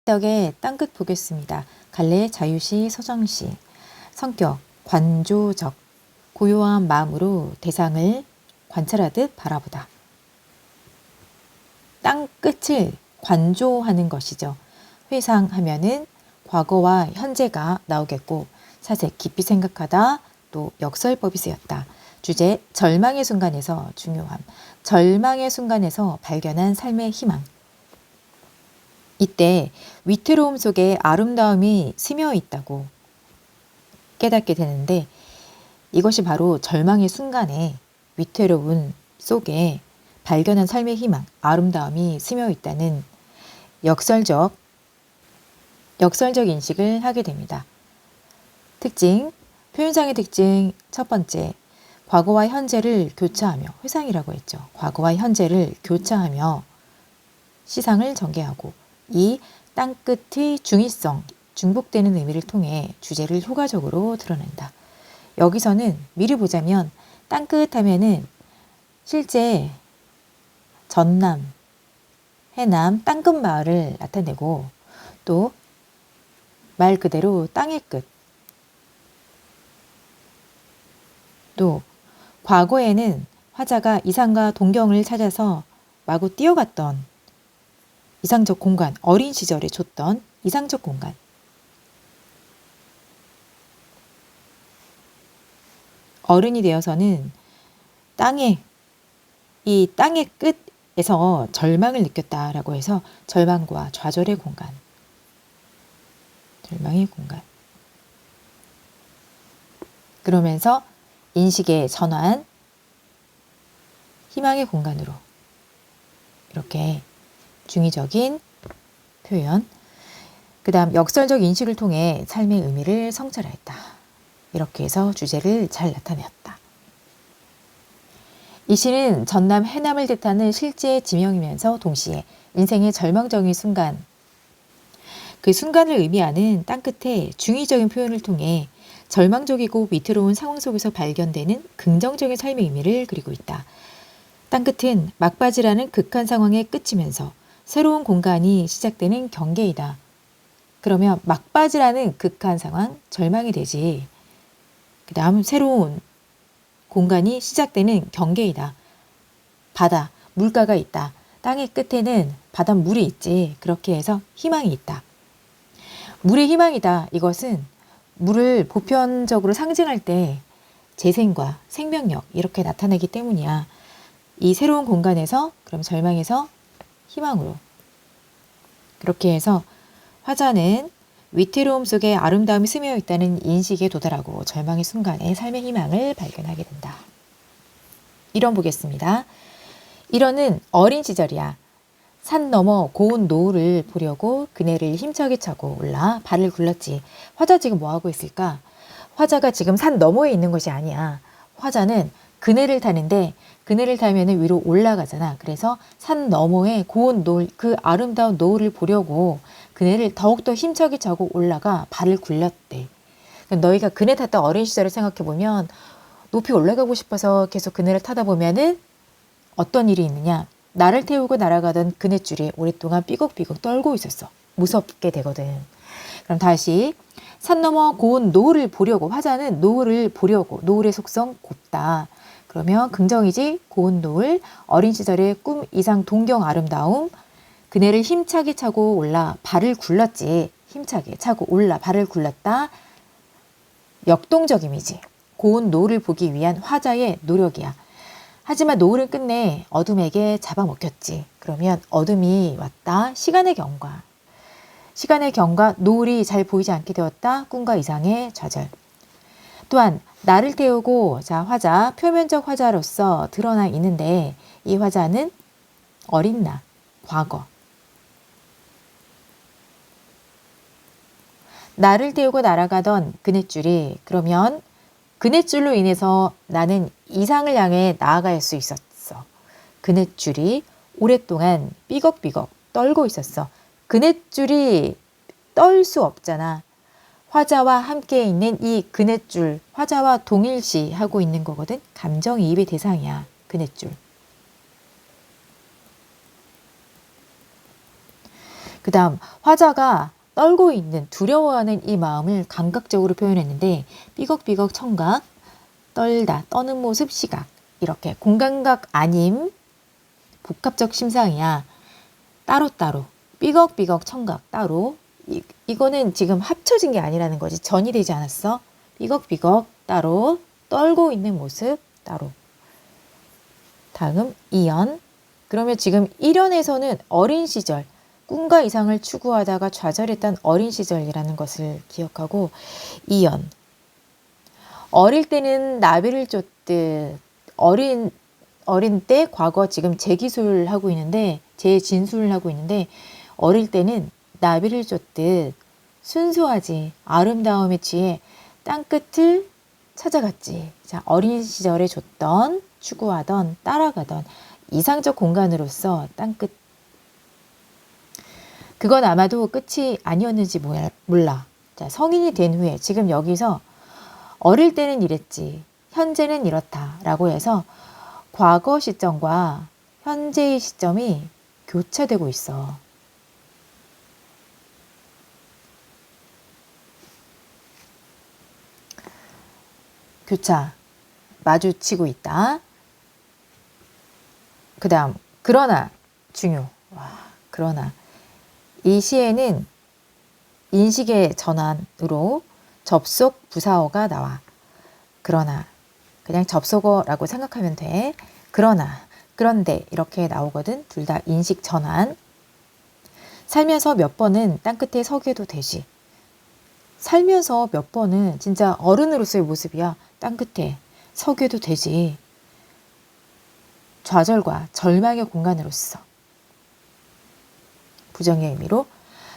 덕의 땅끝 보겠습니다. 갈래 자유시 서정시. 성격 관조적. 고요한 마음으로 대상을 관찰하듯 바라보다. 땅끝을 관조하는 것이죠. 회상하면은 과거와 현재가 나오겠고, 사색 깊이 생각하다, 또 역설법이 쓰였다. 주제 절망의 순간에서 중요함. 절망의 순간에서 발견한 삶의 희망. 이때 위태로움 속에 아름다움이 스며 있다고 깨닫게 되는데, 이것이 바로 절망의 순간에 위태로움 속에 발견한 삶의 희망, 아름다움이 스며 있다는 역설적 인식을 하게 됩니다. 특징, 표현상의 특징 첫 번째, 과거와 현재를 교차하며, 회상이라고 했죠. 과거와 현재를 교차하며 시상을 전개하고, 이 땅끝의 중의성, 중복되는 의미를 통해 주제를 효과적으로 드러낸다. 여기서는 미리 보자면 땅끝 하면은 실제 전남, 해남, 땅끝 마을을 나타내고, 또 말 그대로 땅의 끝, 또 과거에는 화자가 이상과 동경을 찾아서 마구 뛰어갔던 이상적 공간, 어린 시절에 줬던 이상적 공간. 어른이 되어서는 이 땅의 끝에서 절망을 느꼈다라고 해서 절망과 좌절의 공간. 절망의 공간. 그러면서 인식의 전환, 희망의 공간으로 이렇게 중의적인 표현, 그 다음 역설적 인식을 통해 삶의 의미를 성찰하였다. 이렇게 해서 주제를 잘 나타내었다. 이 시는 전남 해남을 뜻하는 실제 지명이면서 동시에 인생의 절망적인 순간, 그 순간을 의미하는 땅끝의 중의적인 표현을 통해 절망적이고 위태로운 상황 속에서 발견되는 긍정적인 삶의 의미를 그리고 있다. 땅끝은 막바지라는 극한 상황에 끝이면서 새로운 공간이 시작되는 경계이다. 그러면 막바지라는 극한 상황, 절망이 되지. 그 다음 새로운 공간이 시작되는 경계이다. 바다, 물가가 있다. 땅의 끝에는 바닷물이 있지. 그렇게 해서 희망이 있다. 물의 희망이다. 이것은 물을 보편적으로 상징할 때 재생과 생명력 이렇게 나타내기 때문이야. 이 새로운 공간에서, 그럼 절망에서 희망으로. 그렇게 해서 화자는 위태로움 속에 아름다움이 스며 있다는 인식에 도달하고 절망의 순간에 삶의 희망을 발견하게 된다. 1번 보겠습니다. 1번은 어린 시절이야. 산 너머 고운 노을을 보려고 그네를 힘차게 차고 올라 발을 굴렀지. 화자 지금 뭐하고 있을까? 화자가 지금 산 너머에 있는 것이 아니야. 화자는 그네를 타는데, 그네를 타면 위로 올라가잖아. 그래서 산 너머에 고운 노을, 그 아름다운 노을을 보려고 그네를 더욱더 힘차게 차고 올라가 발을 굴렸대. 너희가 그네 탔던 어린 시절을 생각해보면 높이 올라가고 싶어서 계속 그네를 타다 보면은 어떤 일이 있느냐. 나를 태우고 날아가던 그네줄이 오랫동안 삐걱삐걱 떨고 있었어. 무섭게 되거든. 그럼 다시 산 너머 고운 노을을 보려고, 화자는 노을을 보려고, 노을의 속성 곱다. 그러면 긍정이지. 고운 노을, 어린 시절의 꿈 이상 동경 아름다움, 그네를 힘차게 차고 올라 발을 굴렀지. 힘차게 차고 올라 발을 굴렀다. 역동적 이미지. 고운 노을을 보기 위한 화자의 노력이야. 하지만 노을은 끝내 어둠에게 잡아먹혔지. 그러면 어둠이 왔다. 시간의 경과. 시간의 경과, 노을이 잘 보이지 않게 되었다. 꿈과 이상의 좌절. 또한 나를 태우고, 자, 화자, 표면적 화자로서 드러나 있는데, 이 화자는 어린 나, 과거. 나를 태우고 날아가던 그네줄이, 그러면 그네줄로 인해서 나는 이상을 향해 나아갈 수 있었어. 그네줄이 오랫동안 삐걱삐걱 떨고 있었어. 그네줄이 떨 수 없잖아. 화자와 함께 있는 이 그네줄, 화자와 동일시하고 있는 거거든. 감정이입의 대상이야, 그네줄. 그 다음 화자가 떨고 있는 두려워하는 이 마음을 감각적으로 표현했는데 삐걱삐걱 청각, 떨다, 떠는 모습 시각 이렇게 공감각 아님 복합적 심상이야. 따로따로 삐걱삐걱 청각 따로 이거는 지금 합쳐진 게 아니라는 거지. 전이 되지 않았어. 삐걱삐걱 따로 떨고 있는 모습 따로. 다음 2연. 그러면 지금 1연에서는 어린 시절 꿈과 이상을 추구하다가 좌절했던 어린 시절이라는 것을 기억하고 2연. 어릴 때는 나비를 쫓듯 어린 때 과거 지금 재기술을 하고 있는데 재진술을 하고 있는데 어릴 때는 나비를 쫓듯 순수하지 아름다움에 취해 땅끝을 찾아갔지. 자, 어린 시절에 줬던 추구하던 따라가던 이상적 공간으로서 땅끝. 그건 아마도 끝이 아니었는지 몰라. 자, 성인이 된 후에 지금 여기서 어릴 때는 이랬지. 현재는 이렇다. 라고 해서 과거 시점과 현재의 시점이 교차되고 있어. 교차. 마주치고 있다. 그 다음 그러나 중요. 그러나 이 시에는 인식의 전환으로 접속 부사어가 나와. 그러나 그냥 접속어라고 생각하면 돼. 그러나 그런데 이렇게 나오거든. 둘 다 인식 전환. 살면서 몇 번은 땅끝에 서게도 되지. 살면서 몇 번은 진짜 어른으로서의 모습이야. 땅끝에 서게도 되지. 좌절과 절망의 공간으로서. 부정의 의미로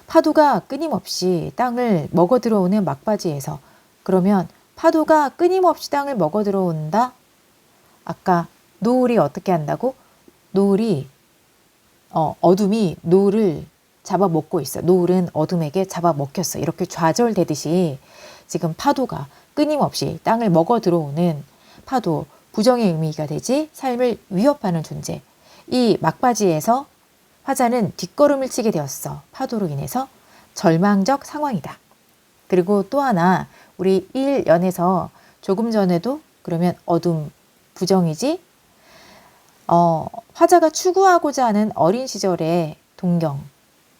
파도가 끊임없이 땅을 먹어 들어오는 막바지에서. 그러면 파도가 끊임없이 땅을 먹어 들어온다. 아까 노을이 어떻게 한다고? 노을이 어둠이 노을을 잡아먹고 있어. 노을은 어둠에게 잡아먹혔어. 이렇게 좌절되듯이 지금 파도가 끊임없이 땅을 먹어 들어오는 파도, 부정의 의미가 되지. 삶을 위협하는 존재. 이 막바지에서 화자는 뒷걸음을 치게 되었어. 파도로 인해서 절망적 상황이다. 그리고 또 하나 우리 1연에서 조금 전에도 그러면 어둠, 부정이지. 화자가 추구하고자 하는 어린 시절의 동경,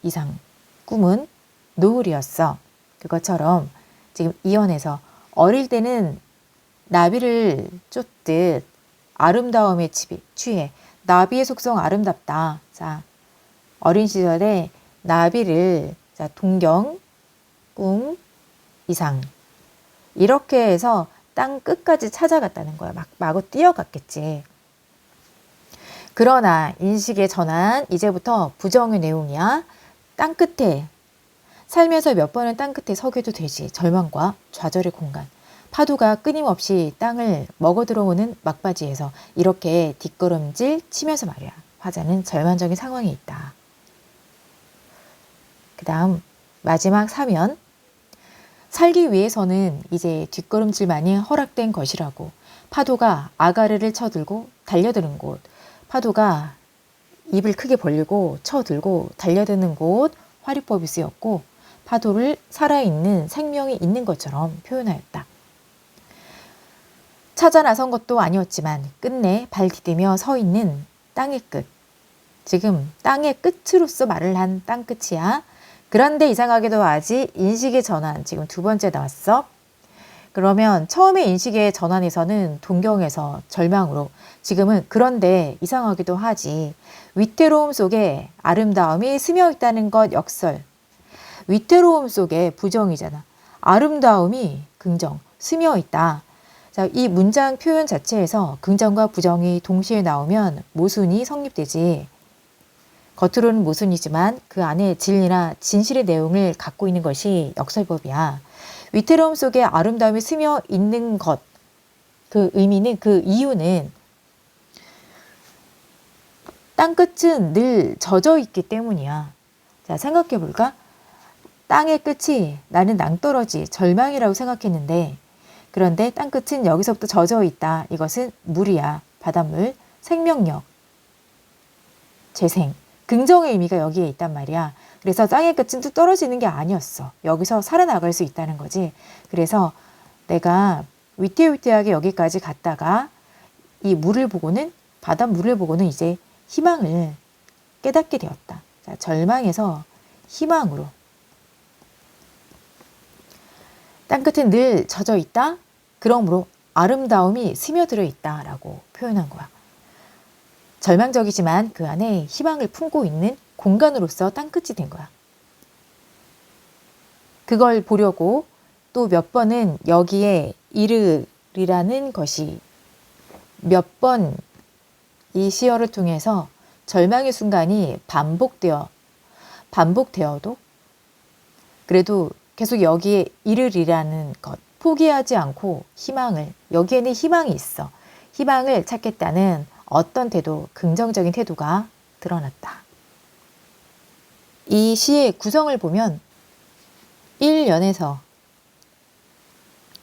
이상, 꿈은 노을이었어. 그것처럼 지금 2연에서 어릴 때는 나비를 쫓듯 아름다움에 취해. 나비의 속성 아름답다. 자, 어린 시절에 나비를 자, 동경, 꿈, 이상 이렇게 해서 땅 끝까지 찾아갔다는 거야. 마구 뛰어갔겠지. 그러나 인식의 전환 이제부터 부정의 내용이야. 땅 끝에 살면서 몇 번은 땅 끝에 서게도 되지. 절망과 좌절의 공간. 파도가 끊임없이 땅을 먹어 들어오는 막바지에서 이렇게 뒷걸음질 치면서 말이야. 화자는 절망적인 상황에 있다. 그 다음 마지막 3연. 살기 위해서는 이제 뒷걸음질만이 허락된 것이라고. 파도가 아가르를 쳐들고 달려드는 곳. 파도가 입을 크게 벌리고 쳐들고 달려드는 곳 화리법이 쓰였고 파도를 살아있는 생명이 있는 것처럼 표현하였다. 찾아 나선 것도 아니었지만 끝내 발 디디며 서 있는 땅의 끝. 지금 땅의 끝으로서 말을 한 땅끝이야. 그런데 이상하게도 아직 인식의 전환 지금 두 번째 나왔어. 그러면 처음에 인식의 전환에서는 동경에서 절망으로 지금은 그런데 이상하기도 하지. 위태로움 속에 아름다움이 스며 있다는 것 역설. 위태로움 속에 부정이잖아. 아름다움이 긍정, 스며 있다. 자, 이 문장 표현 자체에서 긍정과 부정이 동시에 나오면 모순이 성립되지. 겉으로는 모순이지만 그 안에 진리나 진실의 내용을 갖고 있는 것이 역설법이야. 위태로움 속에 아름다움이 스며 있는 것. 그 의미는 그 이유는 땅끝은 늘 젖어 있기 때문이야. 자, 생각해 볼까? 땅의 끝이 나는 낭떠러지, 절망이라고 생각했는데 그런데 땅끝은 여기서부터 젖어 있다. 이것은 물이야. 바닷물, 생명력, 재생. 긍정의 의미가 여기에 있단 말이야. 그래서 땅의 끝은 뚝 떨어지는 게 아니었어. 여기서 살아나갈 수 있다는 거지. 그래서 내가 위태위태하게 여기까지 갔다가 이 물을 보고는, 바닷물을 보고는 이제 희망을 깨닫게 되었다. 자, 절망에서 희망으로. 땅끝은 늘 젖어 있다. 그러므로 아름다움이 스며들어 있다라고 표현한 거야. 절망적이지만 그 안에 희망을 품고 있는 공간으로서 땅끝이 된 거야. 그걸 보려고 또 몇 번은 여기에 이르리라는 것이 몇 번 이 시어를 통해서 절망의 순간이 반복되어도 그래도 계속 여기에 이르리라는 것, 포기하지 않고 희망을, 여기에는 희망이 있어. 희망을 찾겠다는 어떤 태도, 긍정적인 태도가 드러났다. 이 시의 구성을 보면 1연에서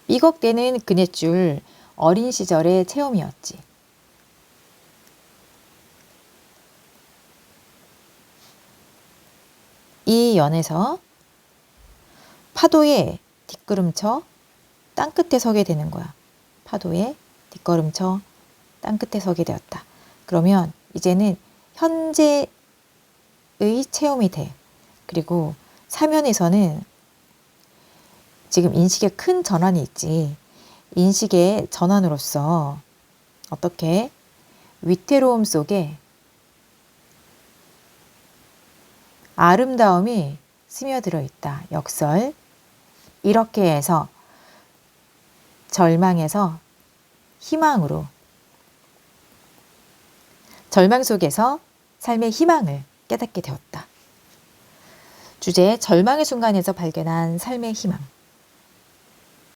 삐걱대는 그네줄 어린 시절의 체험이었지. 2연에서 파도에 뒷걸음쳐 땅끝에 서게 되는 거야. 파도에 뒷걸음쳐 땅끝에 서게 되었다. 그러면 이제는 현재의 체험이 돼. 그리고 3연에서는 지금 인식에 큰 전환이 있지. 인식의 전환으로서 어떻게 위태로움 속에 아름다움이 스며들어 있다. 역설. 이렇게 해서 절망에서 희망으로, 절망 속에서 삶의 희망을 깨닫게 되었다. 주제 절망의 순간에서 발견한 삶의 희망.